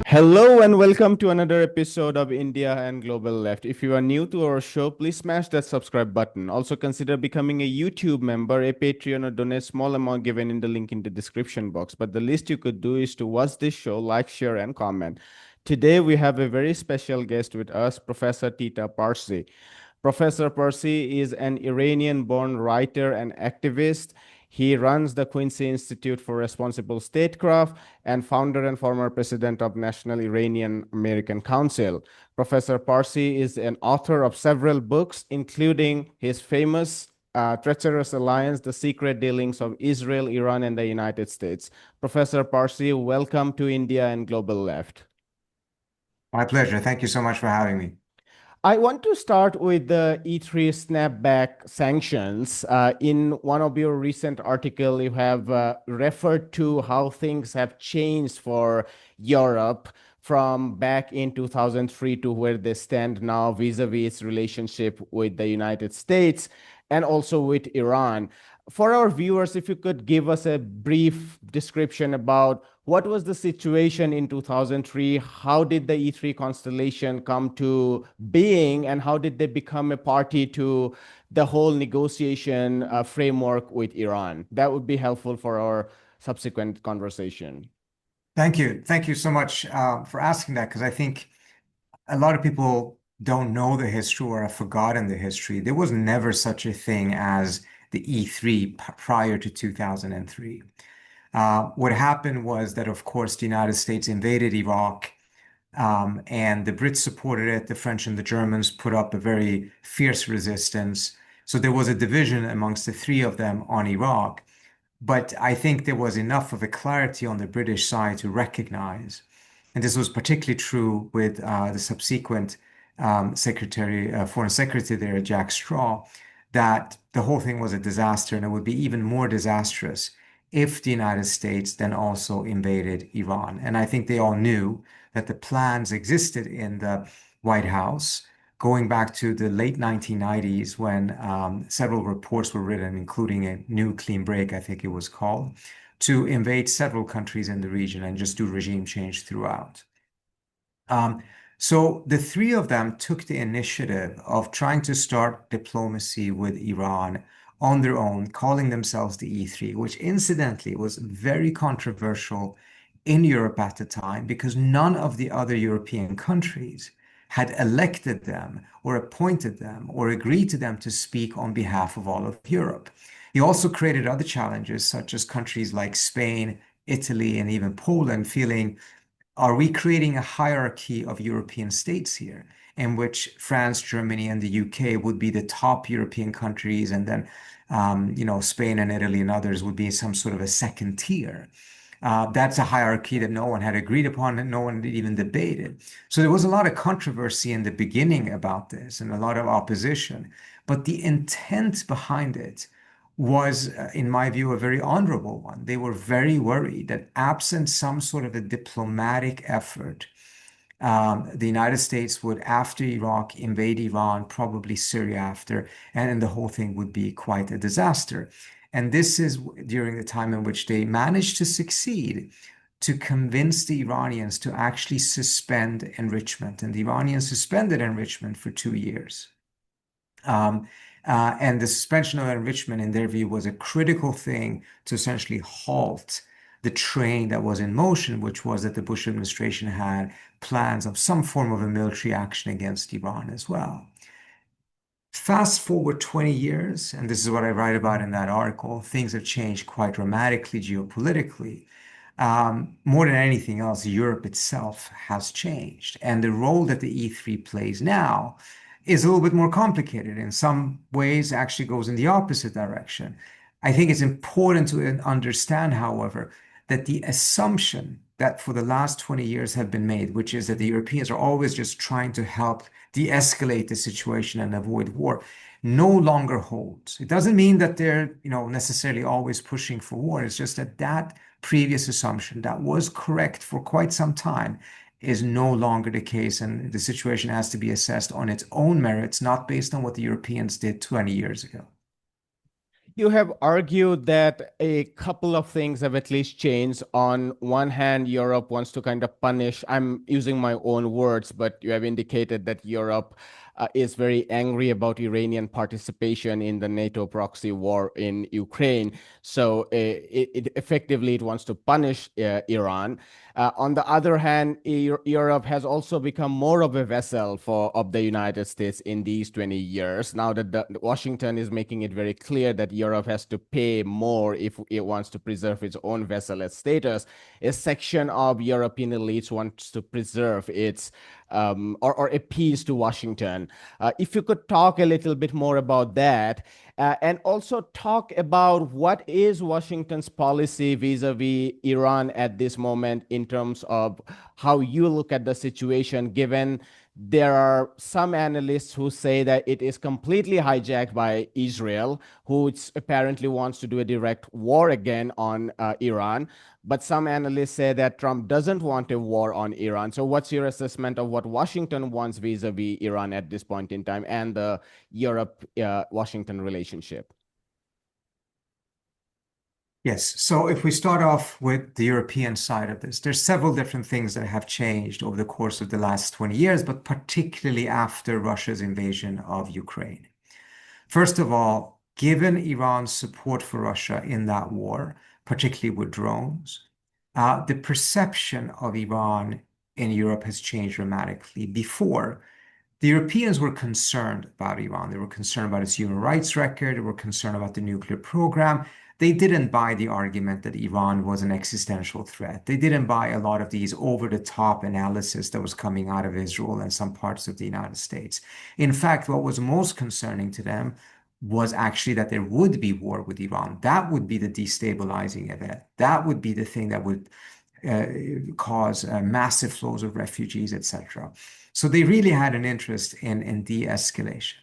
Hello and welcome to another episode of India and Global Left. If you are new to our show, please smash that subscribe button. Also consider becoming a YouTube member, a Patreon, or donate small amount given in the link in the description box. But the least you could do is to watch this show, like, share, and comment. Today we have a very special guest with us, Professor Trita Parsi. Professor Parsi is an Iranian-born writer and activist. He runs the Quincy Institute for Responsible Statecraft and founder and former president of National Iranian American Council. Professor Parsi is an author of several books, including his famous Treacherous Alliance, The Secret Dealings of Israel, Iran, and the United States. Professor Parsi, welcome to India and Global Left. My pleasure. Thank you so much for having me. I want to start with the E3 snapback sanctions. In one of your recent article, you have referred to how things have changed for Europe from back in 2003 to where they stand now vis-a-vis its relationship with the United States and also with Iran. For our viewers, if you could give us a brief description about what was the situation in 2003, how did the E3 constellation come to being, and how did they become a party to the whole negotiation framework with Iran? That would be helpful for our subsequent conversation. Thank you. Thank you so much for asking that because I think a lot of people don't know the history or have forgotten the history. There was never such a thing as the E3 prior to 2003. What happened was that, of course, the United States invaded Iraq, and the Brits supported it. The French and the Germans put up a very fierce resistance. So there was a division amongst the three of them on Iraq. But I think there was enough of a clarity on the British side to recognize, and this was particularly true with the subsequent Foreign Secretary there, Jack Straw, that the whole thing was a disaster and it would be even more disastrous if the United States then also invaded Iran. And I think they all knew that the plans existed in the White House going back to the late 1990s when several reports were written, including a New Clean Break, I think it was called, to invade several countries in the region and just do regime change throughout. So the three of them took the initiative of trying to start diplomacy with Iran on their own, calling themselves the E3, which incidentally was very controversial in Europe at the time because none of the other European countries had elected them or appointed them or agreed to them to speak on behalf of all of Europe. He also created other challenges, such as countries like Spain, Italy, and even Poland feeling, are we creating a hierarchy of European states here in which France, Germany, and the UK would be the top European countries, and then Spain and Italy and others would be some sort of a second tier. That's a hierarchy that no one had agreed upon and no one even debated. So there was a lot of controversy in the beginning about this and a lot of opposition. But the intent behind it was, in my view, a very honorable one. They were very worried that absent some sort of a diplomatic effort, the United States would, after Iraq, invade Iran, probably Syria after, and the whole thing would be quite a disaster. And this is during the time in which they managed to succeed to convince the Iranians to actually suspend enrichment. And the Iranians suspended enrichment for 2 years. And the suspension of enrichment, in their view, was a critical thing to essentially halt the train that was in motion, which was that the Bush administration had plans of some form of a military action against Iran as well. Fast forward 20 years, and this is what I write about in that article, things have changed quite dramatically geopolitically. More than anything else, Europe itself has changed. And the role that the E3 plays now is a little bit more complicated. In some ways, actually goes in the opposite direction. I think it's important to understand, however, that the assumption that for the last 20 years have been made, which is that the Europeans are always just trying to help de-escalate the situation and avoid war, no longer holds. It doesn't mean that they're, necessarily always pushing for war. It's just that that previous assumption that was correct for quite some time is no longer the case, and the situation has to be assessed on its own merits, not based on what the Europeans did 20 years ago. You have argued that a couple of things have at least changed. On one hand, Europe wants to kind of punish, I'm using my own words, but you have indicated that Europe is very angry about Iranian participation in the NATO proxy war in Ukraine. So effectively it wants to punish Iran. On the other hand, Europe has also become more of a vessel of the United States in these 20 years. Now that Washington is making it very clear that Europe has to pay more if it wants to preserve its own vassal status, a section of European elites wants to preserve its or appease to Washington. If you could talk a little bit more about that, and also talk about what is Washington's policy vis-a-vis Iran at this moment in terms of how you look at the situation, given there are some analysts who say that it is completely hijacked by Israel, who apparently wants to do a direct war again on Iran. But some analysts say that Trump doesn't want a war on Iran. So, what's your assessment of what Washington wants vis-a-vis Iran at this point in time and the Europe-Washington relationship? Yes. So if we start off with the European side of this, there's several different things that have changed over the course of the last 20 years, but particularly after Russia's invasion of Ukraine. First of all, given Iran's support for Russia in that war, particularly with drones, the perception of Iran in Europe has changed dramatically. Before, the Europeans were concerned about Iran. They were concerned about its human rights record. They were concerned about the nuclear program. They didn't buy the argument that Iran was an existential threat. They didn't buy a lot of these over-the-top analysis that was coming out of Israel and some parts of the United States. In fact, what was most concerning to them was actually that there would be war with Iran. That would be the destabilizing event. That would be the thing that would cause massive flows of refugees, etc. So they really had an interest in de-escalation.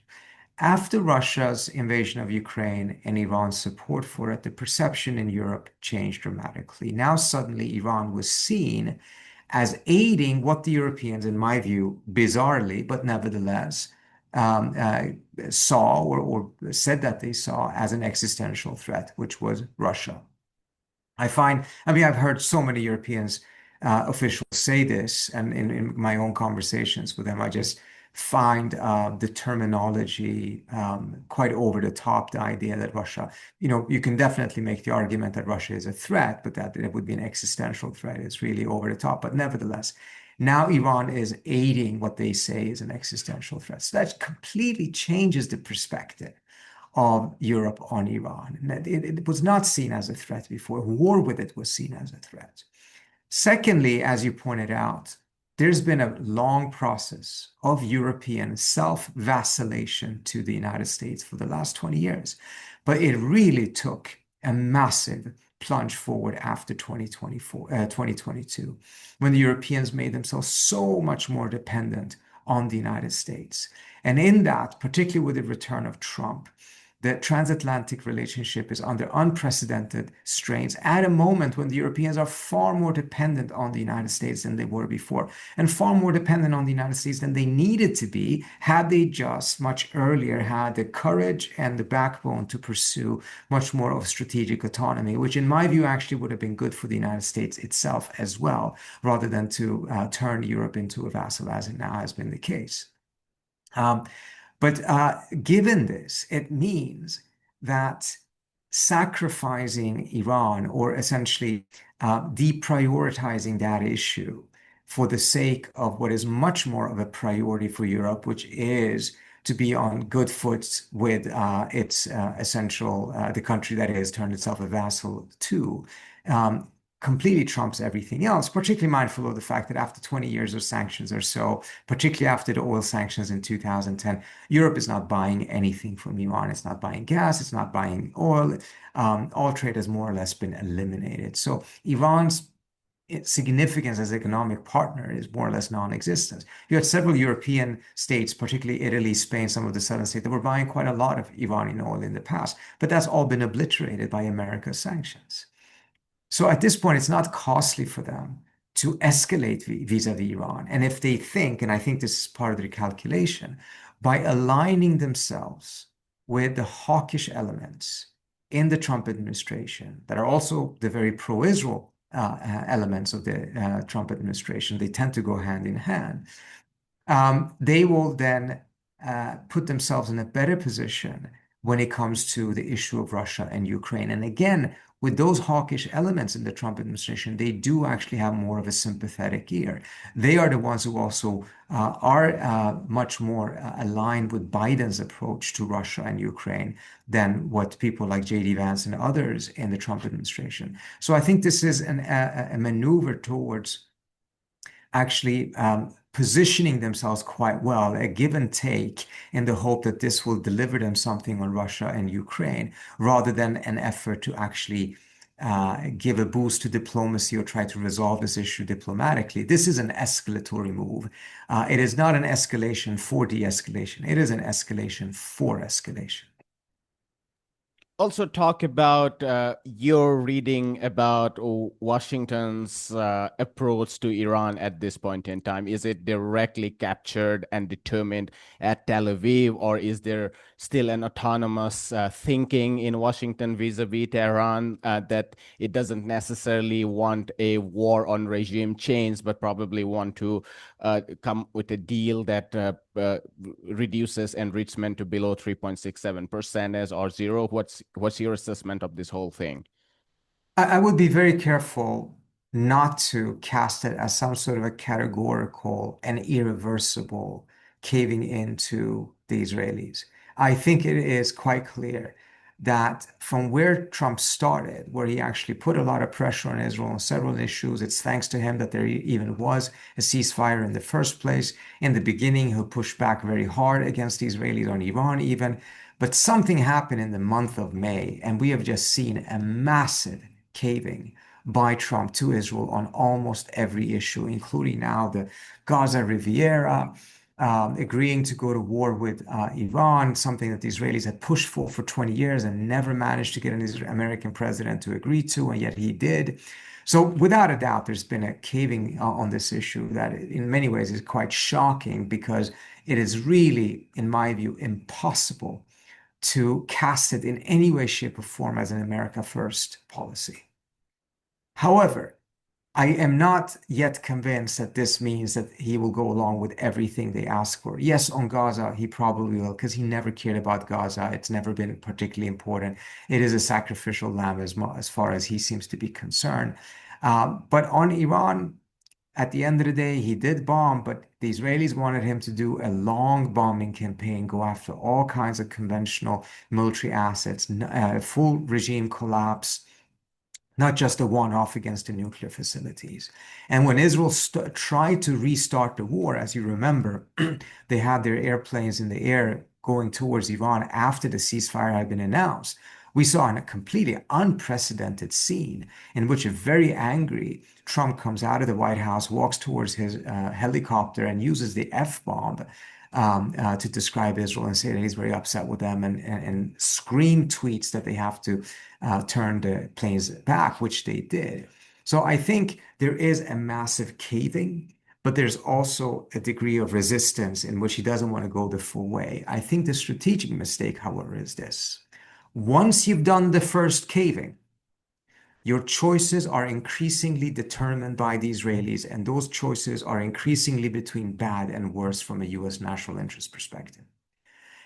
After Russia's invasion of Ukraine and Iran's support for it, the perception in Europe changed dramatically. Now, suddenly, Iran was seen as aiding what the Europeans, in my view, bizarrely, but nevertheless, saw or said that they saw as an existential threat, which was Russia. I've heard so many Europeans officials say this, and in my own conversations with them, I just find the terminology quite over the top. The idea that Russia, you can definitely make the argument that Russia is a threat, but that it would be an existential threat is really over the top. But nevertheless, now Iran is aiding what they say is an existential threat. So that completely changes the perspective of Europe on Iran. It was not seen as a threat before. War with it was seen as a threat. Secondly, as you pointed out, there's been a long process of European self-vacillation to the United States for the last 20 years. But it really took a massive plunge forward after 2022, when the Europeans made themselves so much more dependent on the United States. And in that, particularly with the return of Trump, the transatlantic relationship is under unprecedented strains at a moment when the Europeans are far more dependent on the United States than they were before, and far more dependent on the United States than they needed to be had they just much earlier had the courage and the backbone to pursue much more of strategic autonomy, which in my view actually would have been good for the United States itself as well, rather than to turn Europe into a vassal as it now has been the case. But given this, it means that sacrificing Iran or essentially deprioritizing that issue for the sake of what is much more of a priority for Europe, which is to be on good foot with its the country that has turned itself a vassal to, completely trumps everything else, particularly mindful of the fact that after 20 years of sanctions or so, particularly after the oil sanctions in 2010, Europe is not buying anything from Iran. It's not buying gas. It's not buying oil. All trade has more or less been eliminated. So Iran's significance as economic partner is more or less non-existent. You had several European states, particularly Italy, Spain, some of the southern states, that were buying quite a lot of Iranian oil in the past, but that's all been obliterated by America's sanctions. So at this point, it's not costly for them to escalate vis-a-vis Iran. And if they think, and I think this is part of their calculation, by aligning themselves with the hawkish elements in the Trump administration that are also the very pro-Israel elements of the Trump administration, they tend to go hand in hand, they will then put themselves in a better position when it comes to the issue of Russia and Ukraine. And again, with those hawkish elements in the Trump administration, they do actually have more of a sympathetic ear. They are the ones who also are much more aligned with Biden's approach to Russia and Ukraine than what people like J.D. Vance and others in the Trump administration. So I think this is a maneuver towards actually positioning themselves quite well, a give and take, in the hope that this will deliver them something on Russia and Ukraine, rather than an effort to actually give a boost to diplomacy or try to resolve this issue diplomatically. This is an escalatory move. It is not an escalation for de-escalation. It is an escalation for escalation. Also talk about your reading about Washington's approach to Iran at this point in time. Is it directly captured and determined at Tel Aviv, or is there still an autonomous thinking in Washington vis-a-vis Tehran that it doesn't necessarily want a war on regime change, but probably want to come with a deal that reduces enrichment to below 3.67% as or zero? What's your assessment of this whole thing? I would be very careful not to cast it as some sort of a categorical and irreversible caving into the Israelis. I think it is quite clear that from where Trump started, where he actually put a lot of pressure on Israel on several issues, it's thanks to him that there even was a ceasefire in the first place. In the beginning, he pushed back very hard against the Israelis on Iran even. But something happened in the month of May, and we have just seen a massive caving by Trump to Israel on almost every issue, including now the Gaza Riviera, agreeing to go to war with Iran, something that the Israelis had pushed for 20 years and never managed to get an American president to agree to, and yet he did. So without a doubt, there's been a caving on this issue that in many ways is quite shocking, because it is really, in my view, impossible to cast it in any way, shape, or form as an America First policy. However, I am not yet convinced that this means that he will go along with everything they ask for. Yes, on Gaza, he probably will, because he never cared about Gaza. It's never been particularly important. It is a sacrificial lamb as far as he seems to be concerned. But on Iran, at the end of the day, he did bomb, but the Israelis wanted him to do a long bombing campaign, go after all kinds of conventional military assets, full regime collapse, not just a one-off against the nuclear facilities. And when Israel tried to restart the war, as you remember, they had their airplanes in the air going towards Iran after the ceasefire had been announced. We saw a completely unprecedented scene in which a very angry Trump comes out of the White House, walks towards his helicopter, and uses the F-bomb to describe Israel and say that he's very upset with them, and scream tweets that they have to turn the planes back, which they did. So I think there is a massive caving, but there's also a degree of resistance in which he doesn't want to go the full way. I think the strategic mistake, however, is this. Once you've done the first caving, your choices are increasingly determined by the Israelis, and those choices are increasingly between bad and worse from a U.S. national interest perspective.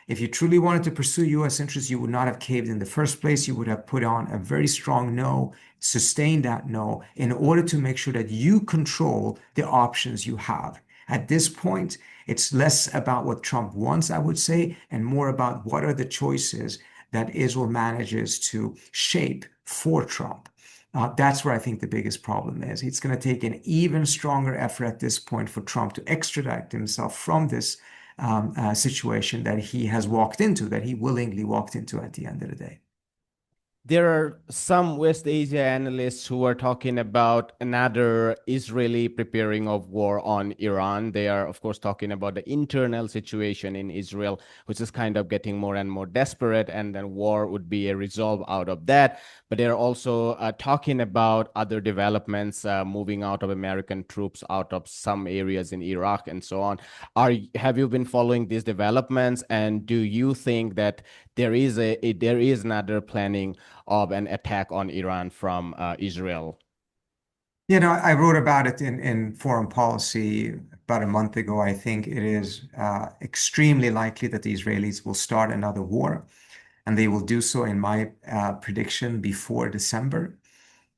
If you truly wanted to pursue U.S. interests, you would not have caved in the first place. You would have put on a very strong no, sustained that no, in order to make sure that you control the options you have. At this point, it's less about what Trump wants, I would say, and more about what are the choices that Israel manages to shape for Trump. That's where I think the biggest problem is. It's going to take an even stronger effort at this point for Trump to extradite himself from this situation that he has walked into, that he willingly walked into at the end of the day. There are some West Asia analysts who are talking about another Israeli preparing of war on Iran. They are, of course, talking about the internal situation in Israel, which is kind of getting more and more desperate, and then war would be a resolve out of that. But they're also talking about other developments, moving out of American troops out of some areas in Iraq and so on. Have you been following these developments, and do you think that there is another planning of an attack on Iran from Israel. I wrote about it in Foreign Policy about a month ago. I think it is extremely likely that the Israelis will start another war, and they will do so, in my prediction, before December.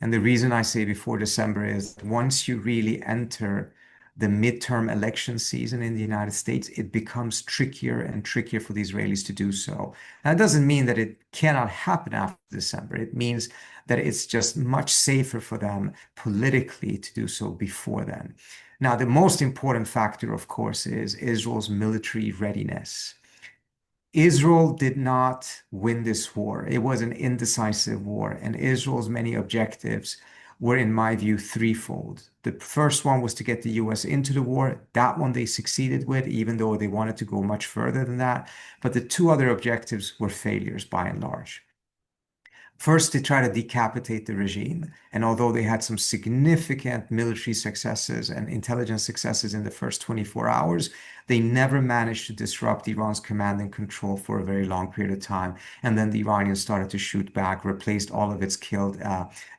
And the reason I say before December is once you really enter the midterm election season in the United States, it becomes trickier and trickier for the Israelis to do so. That doesn't mean that it cannot happen after December. It means that it's just much safer for them politically to do so before then. Now, the most important factor, of course, is Israel's military readiness. Israel did not win this war. It was an indecisive war, and Israel's many objectives were, in my view, threefold. The first one was to get the US into the war. That one they succeeded with, even though they wanted to go much further than that. But the two other objectives were failures by and large. First, they tried to decapitate the regime. And although they had some significant military successes and intelligence successes in the first 24 hours, they never managed to disrupt Iran's command and control for a very long period of time. And then the Iranians started to shoot back, replaced all of its killed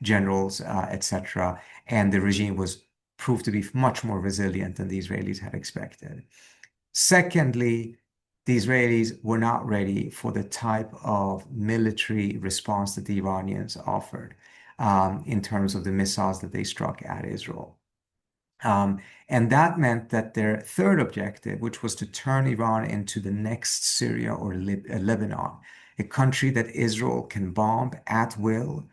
generals, etc. And the regime was proved to be much more resilient than the Israelis had expected. Secondly, the Israelis were not ready for the type of military response that the Iranians offered in terms of the missiles that they struck at Israel. And that meant that their third objective, which was to turn Iran into the next Syria or Lebanon, a country that Israel can bomb at will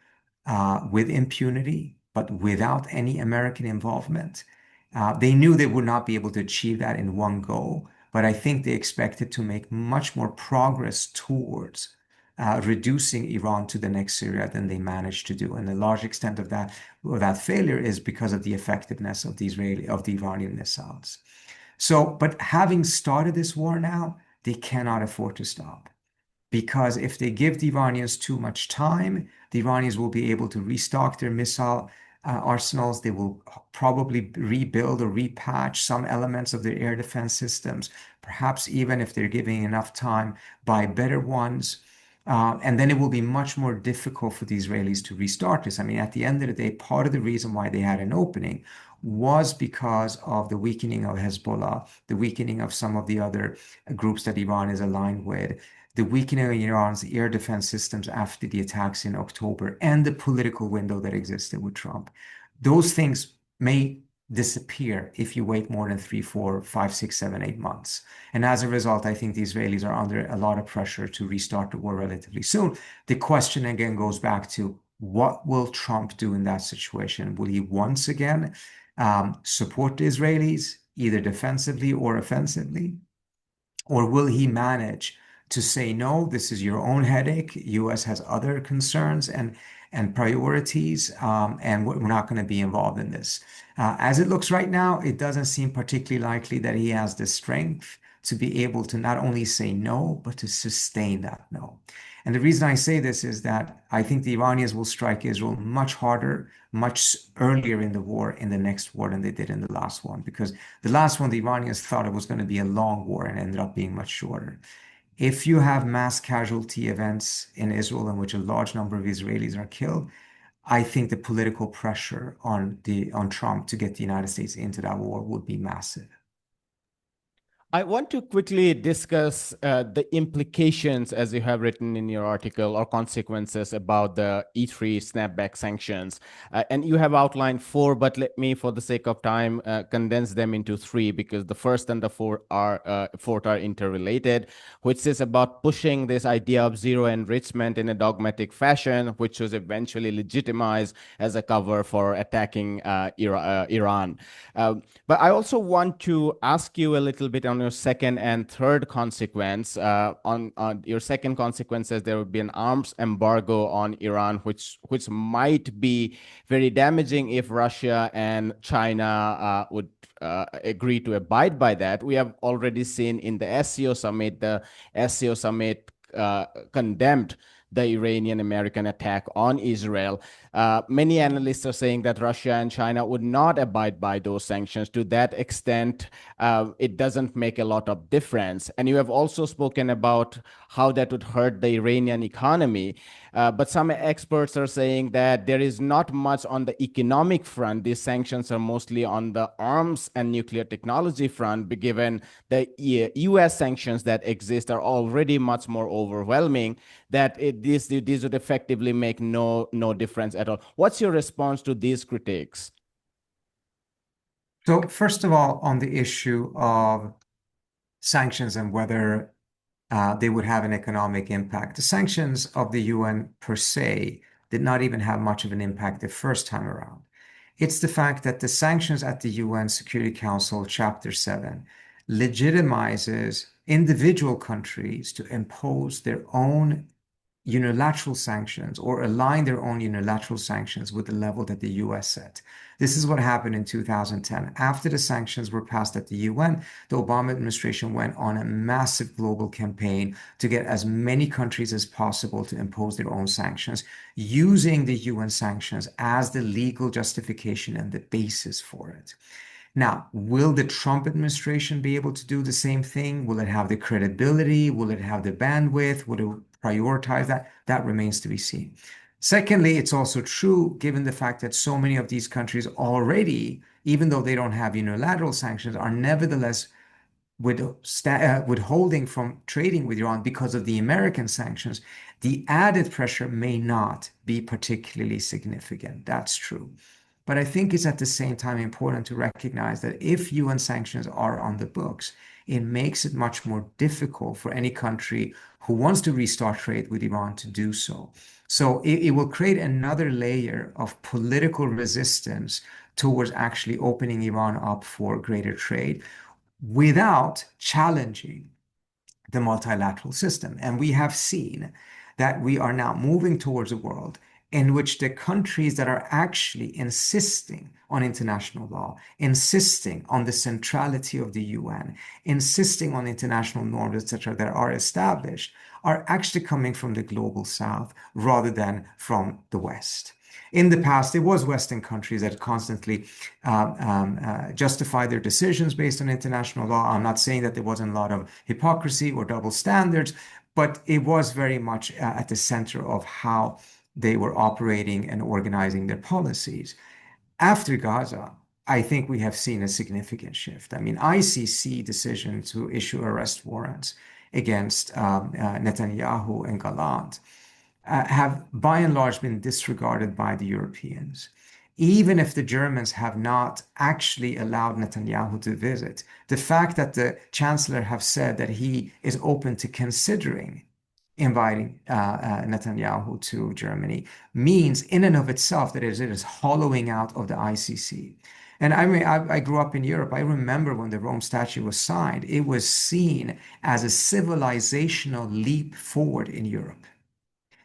with impunity, but without any American involvement. They knew they would not be able to achieve that in one go, but I think they expected to make much more progress towards reducing Iran to the next Syria than they managed to do. And a large extent of that failure is because of the effectiveness of the Iranian missiles. So, but having started this war now, they cannot afford to stop. Because if they give the Iranians too much time, the Iranians will be able to restock their missile arsenals. They will probably rebuild or repatch some elements of their air defense systems, perhaps even if they're giving enough time, buy better ones. And then it will be much more difficult for the Israelis to restart this. I mean, at the end of the day, part of the reason why they had an opening was because of the weakening of Hezbollah, the weakening of some of the other groups that Iran is aligned with, the weakening of Iran's air defense systems after the attacks in October, and the political window that existed with Trump. Those things may disappear if you wait more than 3, 4, 5, 6, 7, 8 months. And as a result, I think the Israelis are under a lot of pressure to restart the war relatively soon. The question again goes back to what will Trump do in that situation? Will he once again support the Israelis, either defensively or offensively? Or will he manage to say, no, this is your own headache. US has other concerns and priorities, and we're not going to be involved in this. As it looks right now, it doesn't seem particularly likely that he has the strength to be able to not only say no, but to sustain that no. And the reason I say this is that I think the Iranians will strike Israel much harder, much earlier in the war, in the next war, than they did in the last one. Because the last one, the Iranians thought it was going to be a long war and ended up being much shorter. If you have mass casualty events in Israel in which a large number of Israelis are killed, I think the political pressure on Trump to get the United States into that war would be massive. I want to quickly discuss the implications, as you have written in your article, or consequences about the E3 snapback sanctions. And you have outlined 4, but let me, for the sake of time, condense them into 3, because the first and the fourth are interrelated, which is about pushing this idea of zero enrichment in a dogmatic fashion, which was eventually legitimized as a cover for attacking Iran. But I also want to ask you a little bit on your second and third consequence. On your second consequence says there would be an arms embargo on Iran, which might be very damaging if Russia and China would agree to abide by that. We have already seen in the SCO summit, the SCO summit condemned the Iranian-American attack on Israel. Many analysts are saying that Russia and China would not abide by those sanctions. To that extent, it doesn't make a lot of difference. And you have also spoken about how that would hurt the Iranian economy. But some experts are saying that there is not much on the economic front. These sanctions are mostly on the arms and nuclear technology front, given the US sanctions that exist are already much more overwhelming, that these would effectively make no difference at all. What's your response to these critiques? So first of all, on the issue of sanctions and whether they would have an economic impact. The sanctions of the UN per se did not even have much of an impact the first time around. It's the fact that the sanctions at the UN Security Council, Chapter 7, legitimizes individual countries to impose their own unilateral sanctions or align their own unilateral sanctions with the level that the US set. This is what happened in 2010. After the sanctions were passed at the UN, the Obama administration went on a massive global campaign to get as many countries as possible to impose their own sanctions, using the UN sanctions as the legal justification and the basis for it. Now, will the Trump administration be able to do the same thing? Will it have the credibility? Will it have the bandwidth? Will it prioritize that? That remains to be seen. Secondly, it's also true, given the fact that so many of these countries already, even though they don't have unilateral sanctions, are nevertheless withholding from trading with Iran because of the American sanctions, the added pressure may not be particularly significant. That's true. But I think it's at the same time important to recognize that if UN sanctions are on the books, it makes it much more difficult for any country who wants to restart trade with Iran to do so. So it will create another layer of political resistance towards actually opening Iran up for greater trade without challenging the multilateral system. And we have seen that we are now moving towards a world in which the countries that are actually insisting on international law, insisting on the centrality of the UN, insisting on international norms, etc., that are established, are actually coming from the global south rather than from the West. In the past, it was Western countries that constantly justified their decisions based on international law. I'm not saying that there wasn't a lot of hypocrisy or double standards, but it was very much at the center of how they were operating and organizing their policies. After Gaza, I think we have seen a significant shift. I mean, ICC decision to issue arrest warrants against Netanyahu and Gallant have by and large been disregarded by the Europeans. Even if the Germans have not actually allowed Netanyahu to visit, the fact that the chancellor have said that he is open to considering inviting Netanyahu to Germany means in and of itself that it is hollowing out of the ICC. And I mean, I grew up in Europe. I remember when the Rome Statute was signed, it was seen as a civilizational leap forward in Europe.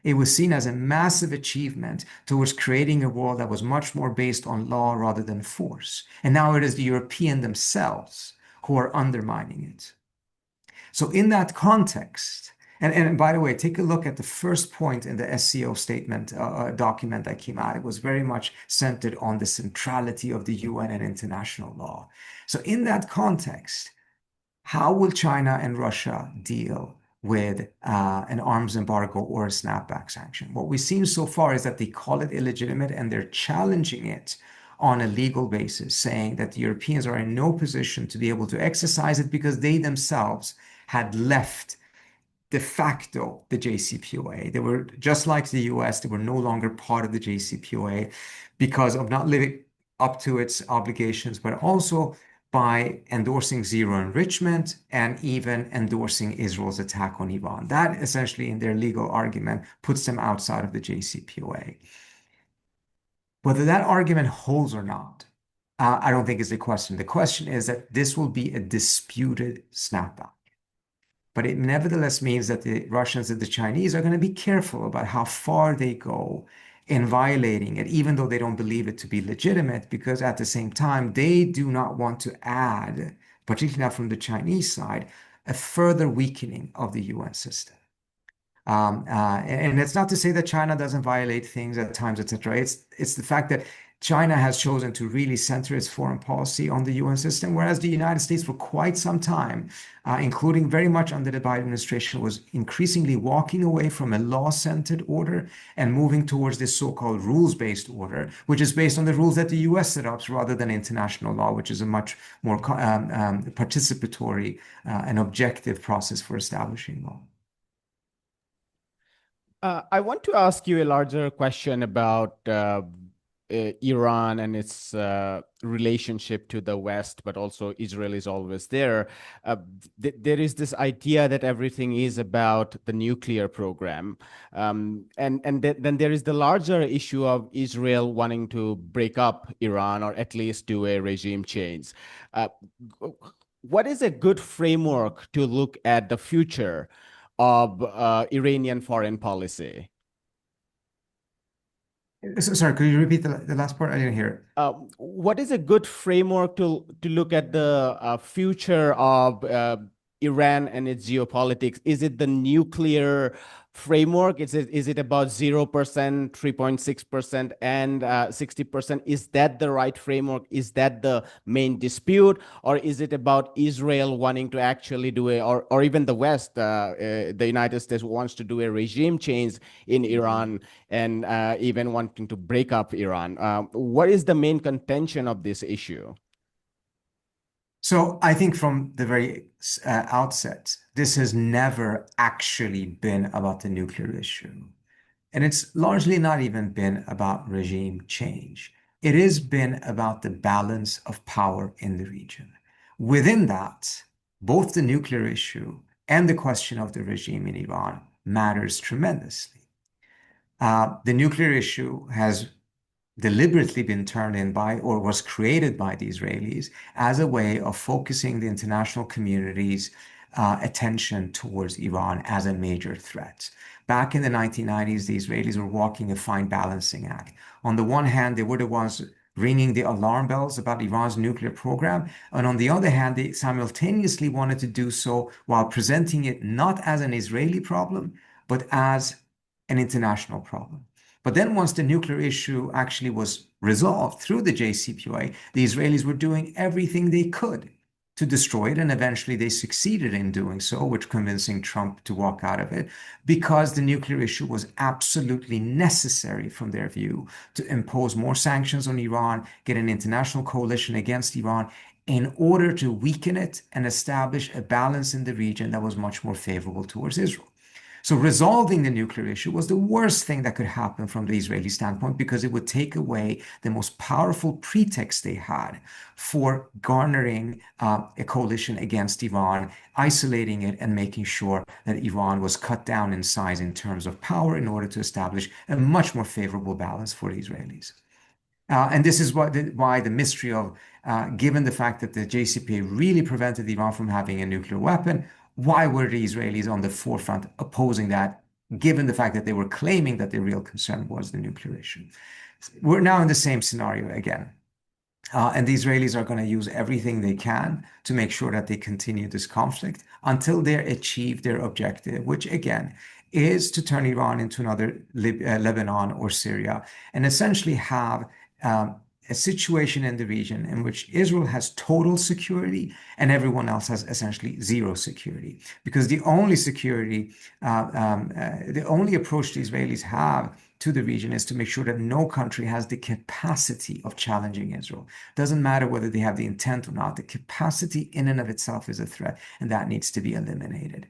It was seen as a massive achievement towards creating a world that was much more based on law rather than force. And now it is the Europeans themselves who are undermining it. So in that context, and by the way, take a look at the first point in the SCO statement document that came out. It was very much centered on the centrality of the UN and international law. So in that context, how will China and Russia deal with an arms embargo or a snapback sanction? What we've seen so far is that they call it illegitimate and they're challenging it on a legal basis, saying that the Europeans are in no position to be able to exercise it because they themselves had left de facto the JCPOA. They were just like the US, they were no longer part of the JCPOA because of not living up to its obligations, but also by endorsing zero enrichment and even endorsing Israel's attack on Iran. That essentially, in their legal argument, puts them outside of the JCPOA. Whether that argument holds or not, I don't think is the question. The question is that this will be a disputed snapback. But it nevertheless means that the Russians and the Chinese are going to be careful about how far they go in violating it, even though they don't believe it to be legitimate, because at the same time, they do not want to add, particularly not from the Chinese side, a further weakening of the UN system. And it's not to say that China doesn't violate things at times, etc. It's the fact that China has chosen to really center its foreign policy on the UN system, whereas the United States, for quite some time, including very much under the Biden administration, was increasingly walking away from a law-centered order and moving towards this so-called rules-based order, which is based on the rules that the US set up rather than international law, which is a much more participatory and objective process for establishing law. I want to ask you a larger question about Iran and its relationship to the West, but also Israel is always there. There is this idea that everything is about the nuclear program. Then there is the larger issue of Israel wanting to break up Iran or at least do a regime change. Uh, what is a good framework to look at the future of Iranian foreign policy? Sorry, could you repeat the last part? I didn't hear it. What is a good framework to look at the future of Iran and its geopolitics? Is it the nuclear framework? Is it about 0%, 3.6%, and 60%? Is that the right framework? Is that the main dispute? Or is it about Israel wanting to actually do or even the West, the United States wants to do a regime change in Iran and even wanting to break up Iran? What is the main contention of this issue? So I think from the very outset, this has never actually been about the nuclear issue. And it's largely not even been about regime change. It has been about the balance of power in the region. Within that, both the nuclear issue and the question of the regime in Iran matters tremendously. The nuclear issue has deliberately been turned in by or was created by the Israelis as a way of focusing the international community's attention towards Iran as a major threat. Back in the 1990s, the Israelis were walking a fine balancing act. On the one hand, they were the ones ringing the alarm bells about Iran's nuclear program. And on the other hand, they simultaneously wanted to do so while presenting it not as an Israeli problem, but as an international problem. But then once the nuclear issue actually was resolved through the JCPOA, the Israelis were doing everything they could to destroy it, and eventually they succeeded in doing so, which convincing Trump to walk out of it, because the nuclear issue was absolutely necessary from their view to impose more sanctions on Iran, get an international coalition against Iran, in order to weaken it and establish a balance in the region that was much more favorable towards Israel. So resolving the nuclear issue was the worst thing that could happen from the Israeli standpoint because it would take away the most powerful pretext they had for garnering a coalition against Iran, isolating it, and making sure that Iran was cut down in size in terms of power in order to establish a much more favorable balance for the Israelis. And this is why the mystery of, given the fact that the JCPOA really prevented Iran from having a nuclear weapon, why were the Israelis on the forefront opposing that, given the fact that they were claiming that the real concern was the nuclear issue? We're now in the same scenario again. And the Israelis are going to use everything they can to make sure that they continue this conflict until they achieve their objective, which again is to turn Iran into another Lebanon or Syria and essentially have a situation in the region in which Israel has total security and everyone else has essentially zero security. Because the only security, the only approach the Israelis have to the region is to make sure that no country has the capacity of challenging Israel. Doesn't matter whether they have the intent or not. The capacity in and of itself is a threat, and that needs to be eliminated.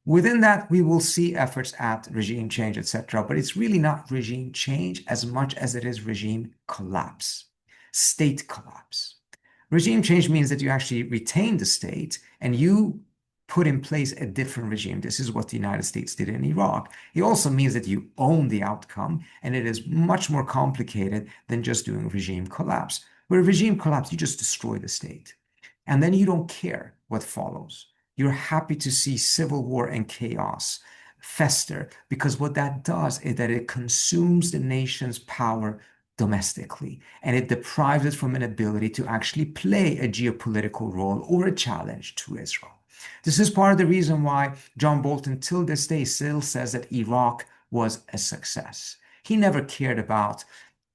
Within that, we will see efforts at regime change, etc. But it's really not regime change as much as it is regime collapse, state collapse. Regime change means that you actually retain the state and you put in place a different regime. This is what the United States did in Iraq. It also means that you own the outcome, and it is much more complicated than just doing regime collapse. Where regime collapse, you just destroy the state. And then you don't care what follows. You're happy to see civil war and chaos fester because what that does is that it consumes the nation's power domestically and it deprives it from an ability to actually play a geopolitical role or a challenge to Israel. This is part of the reason why John Bolton, till this day, still says that Iraq was a success. He never cared about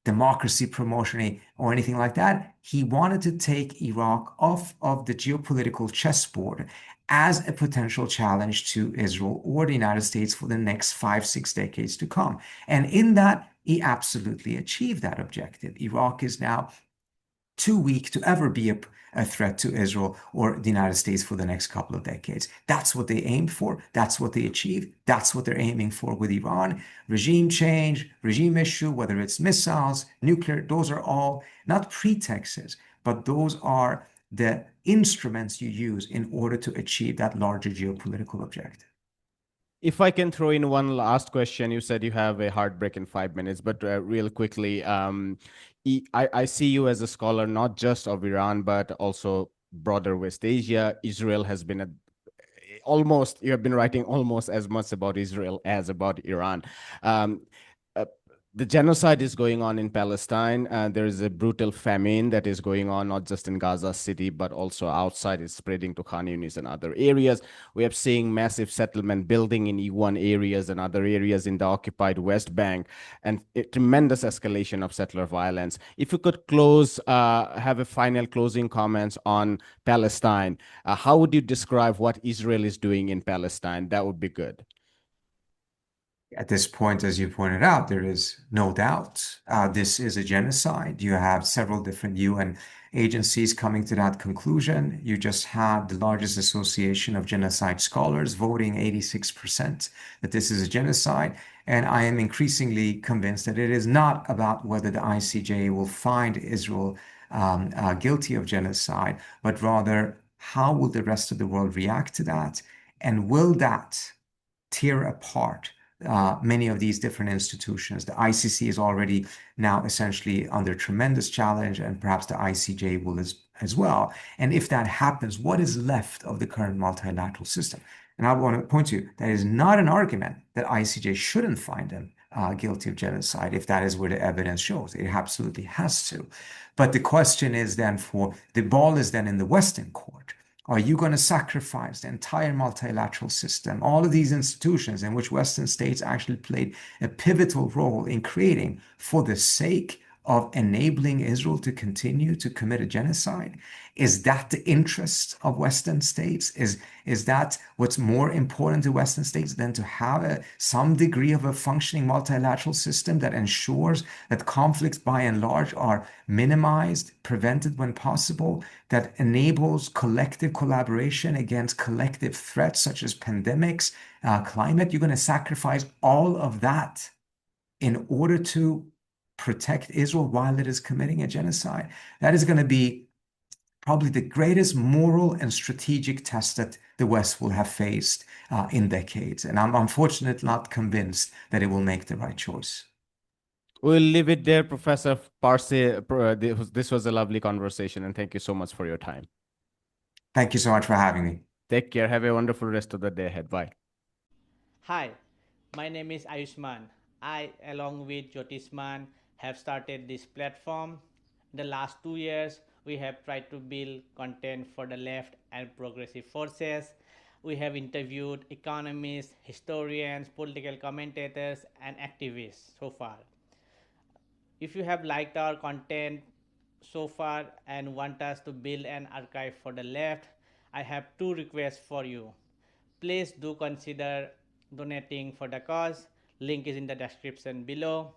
democracy promotion or anything like that. He wanted to take Iraq off of the geopolitical chessboard as a potential challenge to Israel or the United States for the next 5, 6 decades to come. And in that, he absolutely achieved that objective. Iraq is now too weak to ever be a threat to Israel or the United States for the next couple of decades. That's what they aimed for. That's what they achieved. That's what they're aiming for with Iran. Regime change, regime issue, whether it's missiles, nuclear, those are all not pretexts, but those are the instruments you use in order to achieve that larger geopolitical objective. If I can throw in one last question, you said you have a hard break in 5 minutes, but real quickly, I see you as a scholar not just of Iran, but also broader West Asia. Israel has been almost, you have been writing almost as much about Israel as about Iran. Um, uh, the genocide is going on in Palestine. There is a brutal famine that is going on, not just in Gaza City, but also outside. It's spreading to Khan Yunis and other areas. We are seeing massive settlement building in E1 areas and other areas in the occupied West Bank, and a tremendous escalation of settler violence. If you could have a final closing comments on Palestine, how would you describe what Israel is doing in Palestine? That would be good. At this point, as you pointed out, there is no doubt this is a genocide. You have several different UN agencies coming to that conclusion. You just had the largest association of genocide scholars voting 86% that this is a genocide. And I am increasingly convinced that it is not about whether the ICJ will find Israel guilty of genocide, but rather how will the rest of the world react to that? And will that tear apart many of these different institutions? The ICC is already now essentially under tremendous challenge, and perhaps the ICJ will as well. And if that happens, what is left of the current multilateral system? And I want to point to you, that is not an argument that ICJ shouldn't find them guilty of genocide if that is where the evidence shows. It absolutely has to. But the question is then the ball is then in the Western court. Are you going to sacrifice the entire multilateral system, all of these institutions in which Western states actually played a pivotal role in creating, for the sake of enabling Israel to continue to commit a genocide? Is that the interest of Western states? Is that what's more important to Western states than to have some degree of a functioning multilateral system that ensures that conflicts by and large are minimized, prevented when possible, that enables collective collaboration against collective threats such as pandemics, climate? You're going to sacrifice all of that in order to protect Israel while it is committing a genocide? That is going to be probably the greatest moral and strategic test that the West will have faced in decades. And I'm unfortunately not convinced that it will make the right choice. We'll leave it there, Professor Parsi. This was a lovely conversation, and thank you so much for your time. Thank you so much for having me. Take care. Have a wonderful rest of the day ahead. Bye. Hi, my name is Ayushman. I, along with Jyotisman, have started this platform. In the last 2 years, we have tried to build content for the left and progressive forces. We have interviewed economists, historians, political commentators, and activists so far. If you have liked our content so far and want us to build an archive for the left, I have two requests for you. Please do consider donating for the cause. Link is in the description below.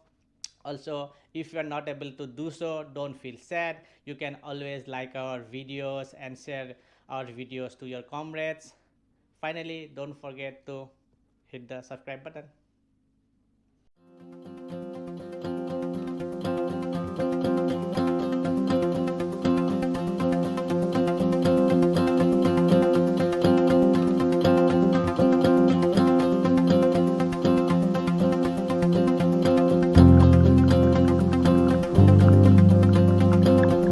Also, if you are not able to do so, don't feel sad. You can always like our videos and share our videos to your comrades. Finally, don't forget to hit the subscribe button.